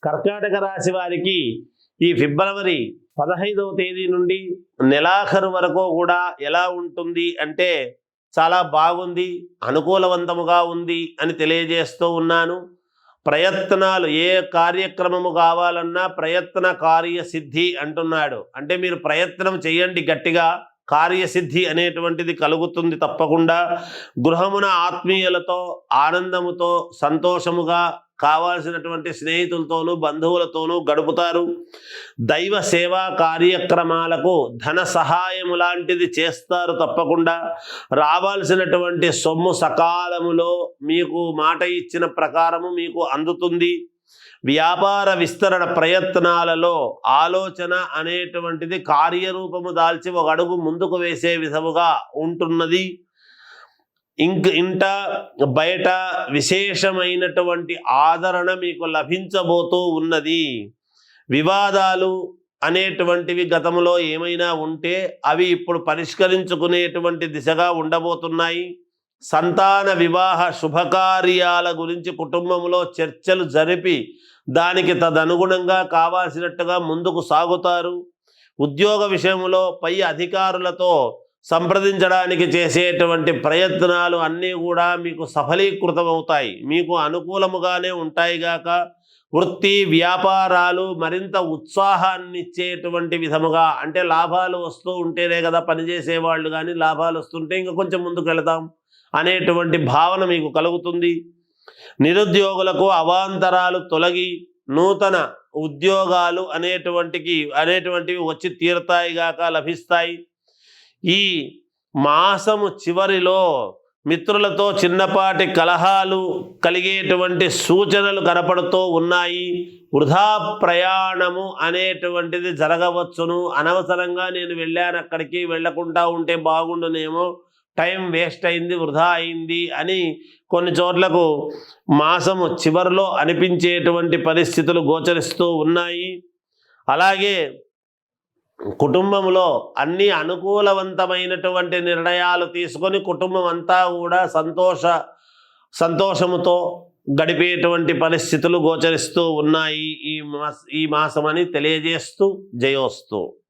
కర్కాటక రాశి వారికి ఈ ఫిబ్రవరి 15వ తేదీ నుండి నెలాఖరు వరకు కూడా ఎలా ఉంటుంది అంటే చాలా బాగుంది, అనుకూలవంతముగా ఉంది అని తెలియజేస్తూ ఉన్నాను. ప్రయత్నాలు ఏ కార్యక్రమము కావాలన్నా ప్రయత్న కార్యసిద్ధి అంటున్నాడు. అంటే మీరు ప్రయత్నం చేయండి, గట్టిగా కార్యసిద్ధి అనేటువంటిది కలుగుతుంది తప్పకుండా. గృహమున ఆత్మీయులతో ఆనందముతో సంతోషముగా కావాల్సినటువంటి స్నేహితులతోనూ బంధువులతోనూ గడుపుతారు. దైవ సేవా కార్యక్రమాలకు ధన సహాయము లాంటిది చేస్తారు తప్పకుండా. రావాల్సినటువంటి సొమ్ము సకాలములో మీకు మాట ఇచ్చిన ప్రకారము మీకు అందుతుంది. వ్యాపార విస్తరణ ప్రయత్నాలలో ఆలోచన అనేటువంటిది కార్యరూపము దాల్చి ఒక అడుగు ముందుకు వేసే విధముగా ఉంటున్నది. ఇంట బయట విశేషమైనటువంటి ఆదరణ మీకు లభించబోతూ ఉన్నది. వివాదాలు అనేటువంటివి గతంలో ఏమైనా ఉంటే అవి ఇప్పుడు పరిష్కరించుకునేటువంటి దిశగా ఉండబోతున్నాయి. సంతాన వివాహ శుభకార్యాల గురించి కుటుంబంలో చర్చలు జరిపి దానికి తదనుగుణంగా కావాల్సినట్టుగా ముందుకు సాగుతారు. ఉద్యోగ విషయంలో పై అధికారులతో సంప్రదించడానికి చేసేటువంటి ప్రయత్నాలు అన్నీ కూడా మీకు సఫలీకృతమవుతాయి, మీకు అనుకూలముగానే ఉంటాయి గాక. వృత్తి వ్యాపారాలు మరింత ఉత్సాహాన్ని ఇచ్చేటువంటి విధముగా, అంటే లాభాలు వస్తూ ఉంటేనే కదా పనిచేసేవాళ్ళు, కానీ లాభాలు వస్తుంటే ఇంకా కొంచెం ముందుకు వెళదాం అనేటువంటి భావన మీకు కలుగుతుంది. నిరుద్యోగులకు అవాంతరాలు తొలగి నూతన ఉద్యోగాలు అనేటువంటివి వచ్చి తీరుతాయి గాక, లభిస్తాయి. ఈ మాసము చివరిలో మిత్రులతో చిన్నపాటి కలహాలు కలిగేటువంటి సూచనలు కనపడుతూ ఉన్నాయి. వృధా ప్రయాణము అనేటువంటిది జరగవచ్చును. అనవసరంగా నేను వెళ్ళాను, అక్కడికి వెళ్ళకుండా ఉంటే బాగుండునేమో, టైం వేస్ట్ అయింది, వృధా అయింది అని కొన్ని చోట్లకు మాసము చివరిలో అనిపించేటువంటి పరిస్థితులు గోచరిస్తూ ఉన్నాయి. అలాగే కుటుంబంలో అన్ని అనుకూలవంతమైనటువంటి నిర్ణయాలు తీసుకొని కుటుంబం అంతా కూడా సంతోషముతో గడిపేటువంటి పరిస్థితులు గోచరిస్తూ ఉన్నాయి ఈ మాసమని తెలియజేస్తూ జయోస్తు.